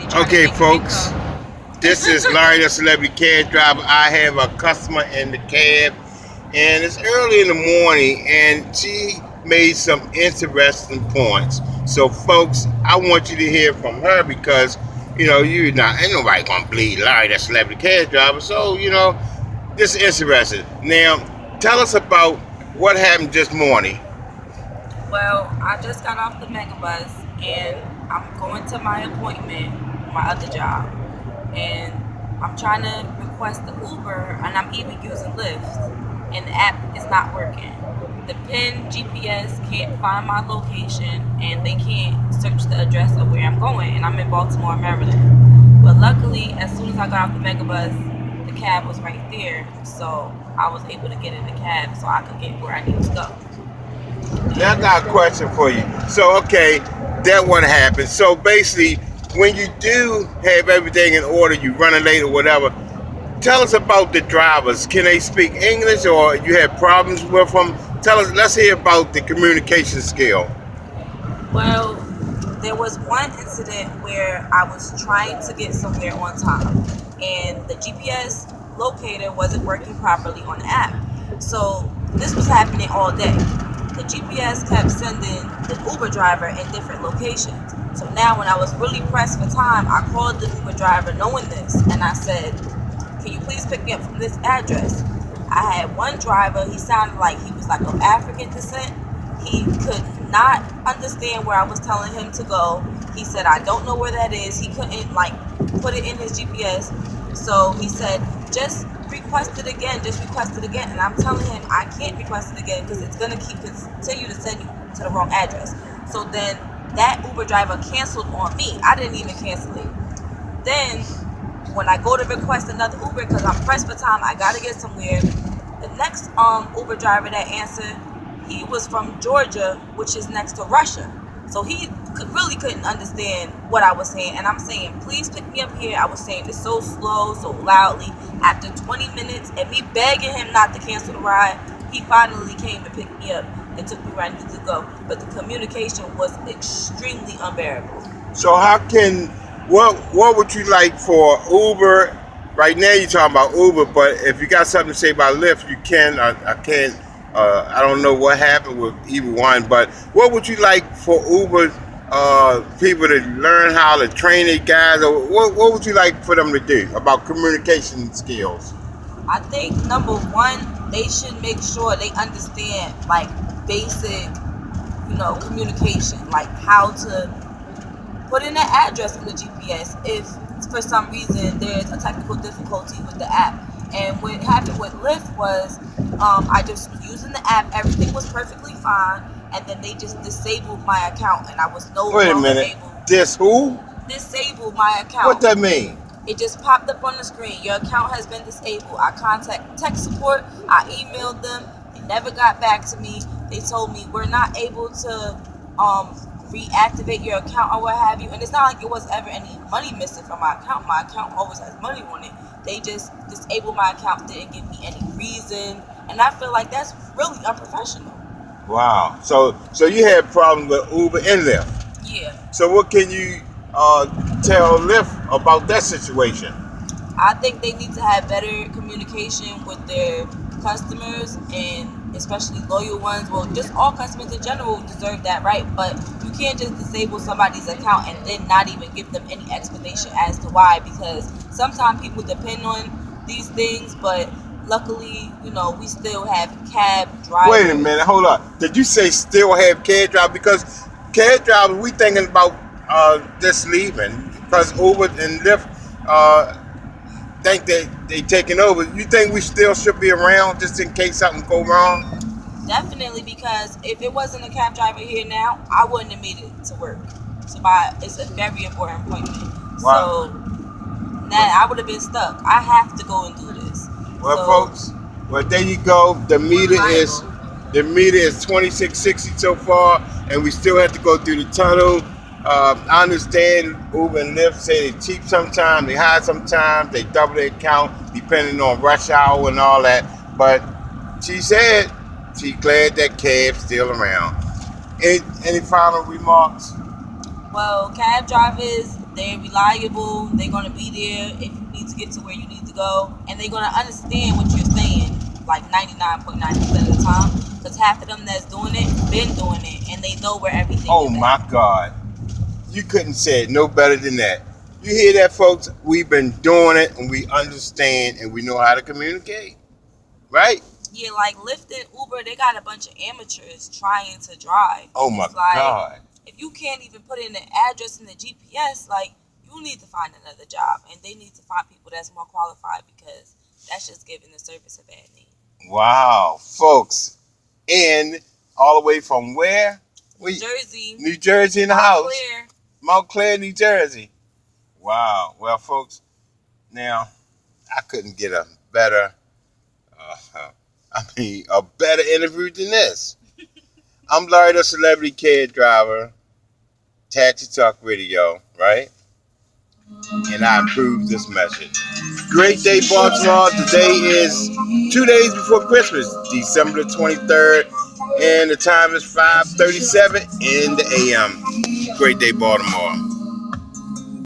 try to Okay, make folks, income. this is Larry, the celebrity cab driver. I have a customer in the cab, and it's early in the morning, and she made some interesting points. So, folks, I want you to hear from her because you not ain't nobody gonna believe Larry, the celebrity cab driver. So, this is interesting. Now, tell us about what happened this morning. Well, I just got off the megabus and I'm going to my appointment, my other job, and I'm trying to request the Uber, and I'm even using Lyft, and the app is not working. The PIN GPS can't find my location, and they can't search the address of where I'm going, and I'm in Baltimore, Maryland. But luckily, as soon as I got off the megabus, the cab was right there, so I was able to get in the cab so I could get where I need to go. Now I got a question for you. So, okay, that what happened. So basically, when you do have everything in order, you running late or whatever. Tell us about the drivers. Can they speak English, or you had problems with them? Tell us. Let's hear about the communication skill. Well, there was one incident where I was trying to get somewhere on time, and the GPS locator wasn't working properly on the app. So this was happening all day. The GPS kept sending the Uber driver in different locations. So now, when I was really pressed for time, I called the Uber driver knowing this, and I said, "Can you please pick me up from this address?" I had one driver, he sounded like he was like of African descent. He could not understand where I was telling him to go. He said, "I don't know where that is." He couldn't like put it in his GPS. So he said, "Just request it again, just request it again." And I'm telling him I can't request it again because it's gonna continue to send you to the wrong address. So then that Uber driver canceled on me. I didn't even cancel it. Then when I go to request another Uber because I'm pressed for time, I gotta get somewhere. The next Uber driver that answered, he was from Georgia, which is next to Russia. So he really couldn't understand what I was saying. And I'm saying, "Please pick me up here." I was saying it so slow, so loudly. After 20 minutes and me begging him not to cancel the ride, he finally came to pick me up and took me where I needed to go. But the communication was extremely unbearable. So how can what would you like for Uber? Right now you're talking about Uber, but if you got something to say about Lyft, you can. I can't. I don't know what happened with either one, but what would you like for Uber people to learn how to train their guys, or what would you like for them to do about communication skills? I think number one, they should make sure they understand like basic, communication, like how to put in an address in the GPS if for some reason there's a technical difficulty with the app. And what happened with Lyft was I just was using the app, everything was perfectly fine, and then they just disabled my account, and I was no Wait a longer minute. able This who? disable my What account. that mean? It just popped up on the screen. Your account has been disabled. I contacted tech support. I emailed them. They never got back to me. They told me we're not able to um, reactivate your account or what have you. And it's not like it was ever any money missing from my account. My account always has money on it. They just disabled my account, didn't give me any reason. And I feel like that's really unprofessional. Wow. So you had problems with Uber and Lyft. Yeah. So what can you tell Lyft about that situation? I think they need to have better communication with their customers, and especially loyal ones. Well, just all customers in general deserve that, right? But you can't just disable somebody's account and then not even give them any explanation as to why, because sometimes people depend on these things, but luckily, we still have cab Wait a drivers. minute, hold on. Did you say still have cab drivers? Because cab drivers, we thinking about just leaving because Uber and Lyft think they taking over. You think we still should be around just in case something go wrong? Definitely, because if it wasn't a cab driver here now, I wouldn't have made it to work. So it's a very important appointment. Wow. So now I would have been stuck. I have to go and do this. Well, So folks, well there you go. we're liable. The meter is 2660 so far, and we still have to go through the tunnel. I understand Uber and Lyft say they cheap sometimes, they high sometimes, they double their count depending on rush hour and all that. But she said she's glad that cab's still around. Any final remarks? Well, cab drivers, They're reliable. They're gonna be there if you need to get to where you need to go, and they're gonna understand what you're saying, like 99.9% of the time. Because half of them that's doing it, been doing it, and they know where everything Oh is my at. God. You couldn't say it no better than that. You hear that, folks? We've been doing it and we understand and we know how to communicate. Right? Yeah, like Lyft and Uber, they got a bunch of amateurs trying to drive. Oh And my it's like, God. if you can't even put in the address in the GPS, like, you need to find another job, and they need to find people that's more qualified, because that's just giving the service a bad name. Wow, folks. And all the way from where? Jersey, New Jersey in the house. Montclair. Montclair, New Jersey. Wow. Well, folks, now I couldn't get a better, a better interview than this. I'm Larry, the Celebrity Cab Driver, Taxi Talk Radio, right? And I approve this message. Great day, Baltimore. Today is 2 days before Christmas, December the 23rd, and the time is 5:37 in the AM. Great day, Baltimore.